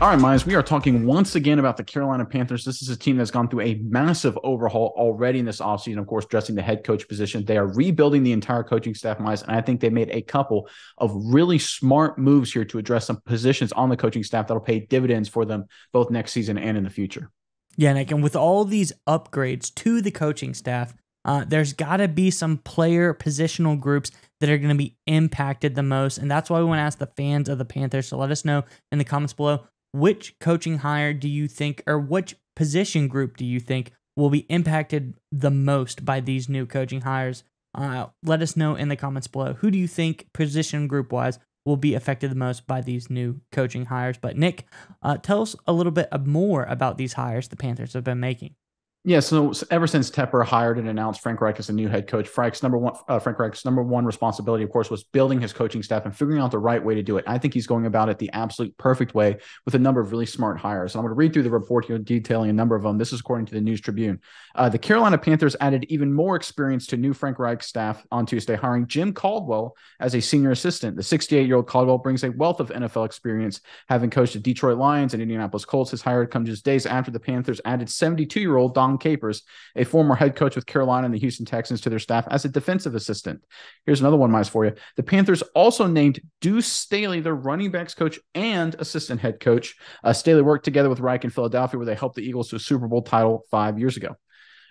All right, Miles, we are talking once again about the Carolina Panthers. This is a team that's gone through a massive overhaul already in this offseason, of course, dressing the head coach position. They are rebuilding the entire coaching staff, Miles, and I think they made a couple of really smart moves here to address some positions on the coaching staff that'll pay dividends for them both next season and in the future. Yeah, Nick, and with all these upgrades to the coaching staff, there's got to be some player positional groups that are going to be impacted the most, and that's why we want to ask the fans of the Panthers to let us know in the comments below, which coaching hire do you think, or which position group do you think will be impacted the most by these new coaching hires? Let us know in the comments below. Who do you think position group-wise will be affected the most by these new coaching hires? But Nick, tell us a little bit more about these hires the Panthers have been making. Yeah, so ever since Tepper hired and announced Frank Reich as a new head coach, Frank Reich's number one responsibility, of course, was building his coaching staff and figuring out the right way to do it. I think he's going about it the absolute perfect way with a number of really smart hires. And I'm going to read through the report here detailing a number of them. This is according to the News Tribune. The Carolina Panthers added even more experience to new Frank Reich staff on Tuesday, hiring Jim Caldwell as a senior assistant. The 68-year-old Caldwell brings a wealth of NFL experience, having coached the Detroit Lions and Indianapolis Colts. His hire comes just days after the Panthers added 72-year-old Don Capers, a former head coach with Carolina and the Houston Texans, to their staff as a defensive assistant. Here's another one, Miles, for you. The Panthers also named Deuce Staley their running backs coach and assistant head coach. Staley worked together with Reich in Philadelphia, where they helped the Eagles to a Super Bowl title 5 years ago.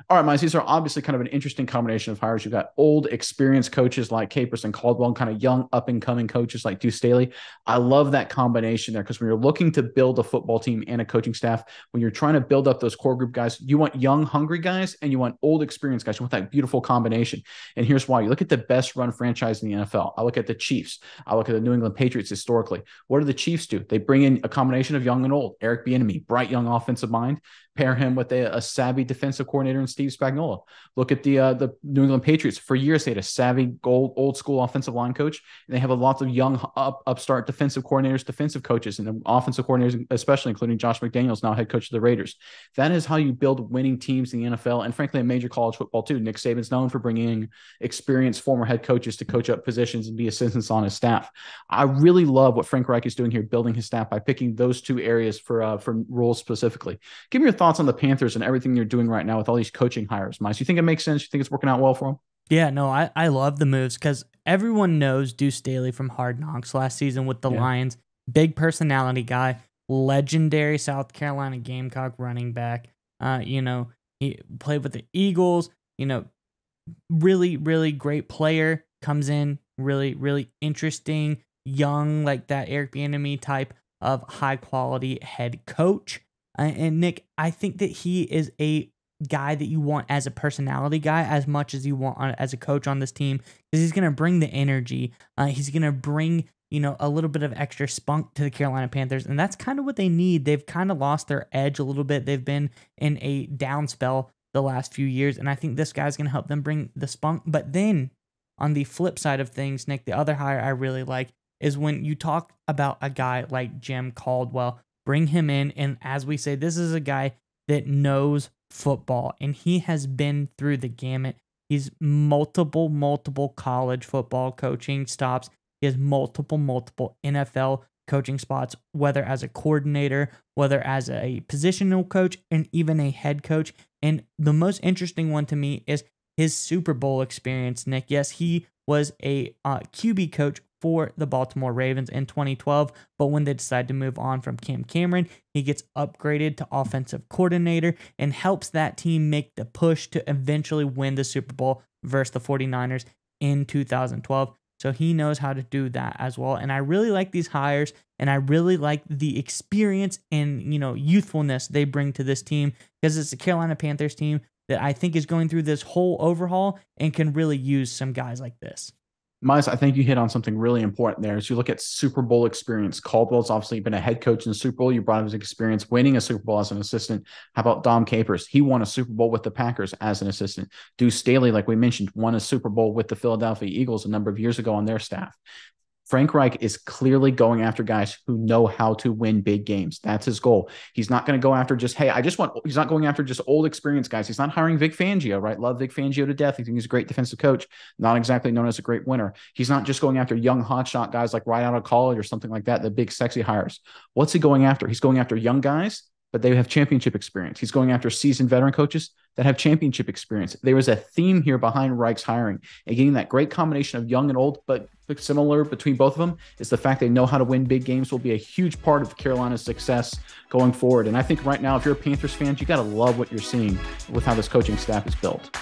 All right, Miles, these are obviously kind of an interesting combination of hires. You've got old, experienced coaches like Capers and Caldwell, and kind of young, up-and-coming coaches like Deuce Staley. I love that combination there, because when you're looking to build a football team and a coaching staff, when you're trying to build up those core group guys, you want young, hungry guys, and you want old, experienced guys. You want that beautiful combination. And here's why. You look at the best-run franchise in the NFL. I look at the Chiefs. I look at the New England Patriots historically. What do the Chiefs do? They bring in a combination of young and old. Eric Bieniemy, bright, young offensive mind. Pair him with a savvy defensive coordinator in Steve Spagnuolo. Look at the New England Patriots. For years, they had a savvy, old school offensive line coach, and they have a lot of young, upstart defensive coordinators, defensive coaches, and offensive coordinators, especially including Josh McDaniels, now head coach of the Raiders. That is how you build winning teams in the NFL, and frankly, in major college football too. Nick Saban's known for bringing experienced former head coaches to coach up positions and be assistants on his staff. I really love what Frank Reich is doing here, building his staff by picking those two areas for roles specifically. Give me your thoughts on the Panthers and everything you're doing right now with all these coaching hires, Miles. You think it makes sense? You think it's working out well for them? Yeah, no, I love the moves, because everyone knows Deuce Staley from Hard Knocks last season with the Lions. Big personality guy, legendary South Carolina Gamecock running back. He played with the Eagles. Really, really great player. Comes in really, really interesting, young, like that Eric Bieniemy type of high quality head coach. And Nick, I think that he is a guy that you want as a personality guy as much as you want as a coach on this team, because he's going to bring the energy. He's going to bring, a little bit of extra spunk to the Carolina Panthers, and that's kind of what they need. They've kind of lost their edge a little bit. They've been in a down spell the last few years, and I think this guy's going to help them bring the spunk. But then on the flip side of things, Nick, the other hire I really like is when you talk about a guy like Jim Caldwell. Bring him in, and as we say, this is a guy that knows football, and he has been through the gamut. He's multiple college football coaching stops. He has multiple NFL coaching spots, whether as a coordinator, whether as a positional coach, and even a head coach. And the most interesting one to me is his Super Bowl experience, Nick. Yes, he was a QB coach for the Baltimore Ravens in 2012, but when they decide to move on from Cam Cameron, he gets upgraded to offensive coordinator and helps that team make the push to eventually win the Super Bowl versus the 49ers in 2012. So he knows how to do that as well. And I really like these hires, and I really like the experience and, youthfulness they bring to this team, because it's a Carolina Panthers team that I think is going through this whole overhaul and can really use some guys like this. Miles, I think you hit on something really important there. As you look at Super Bowl experience, Caldwell's obviously been a head coach in the Super Bowl. You brought up his experience winning a Super Bowl as an assistant. How about Dom Capers? He won a Super Bowl with the Packers as an assistant. Deuce Staley, like we mentioned, won a Super Bowl with the Philadelphia Eagles a number of years ago on their staff. Frank Reich is clearly going after guys who know how to win big games. That's his goal. He's not going to go after just, hey, he's not going after just old experienced guys. He's not hiring Vic Fangio, right? Love Vic Fangio to death. I think he's a great defensive coach, not exactly known as a great winner. He's not just going after young hotshot guys like right out of college or something like that, the big sexy hires. What's he going after? He's going after young guys, but they have championship experience. He's going after seasoned veteran coaches that have championship experience. There was a theme here behind Reich's hiring, and getting that great combination of young and old, but similar between both of them is the fact they know how to win big games will be a huge part of Carolina's success going forward. And I think right now, if you're a Panthers fan, you got to love what you're seeing with how this coaching staff is built.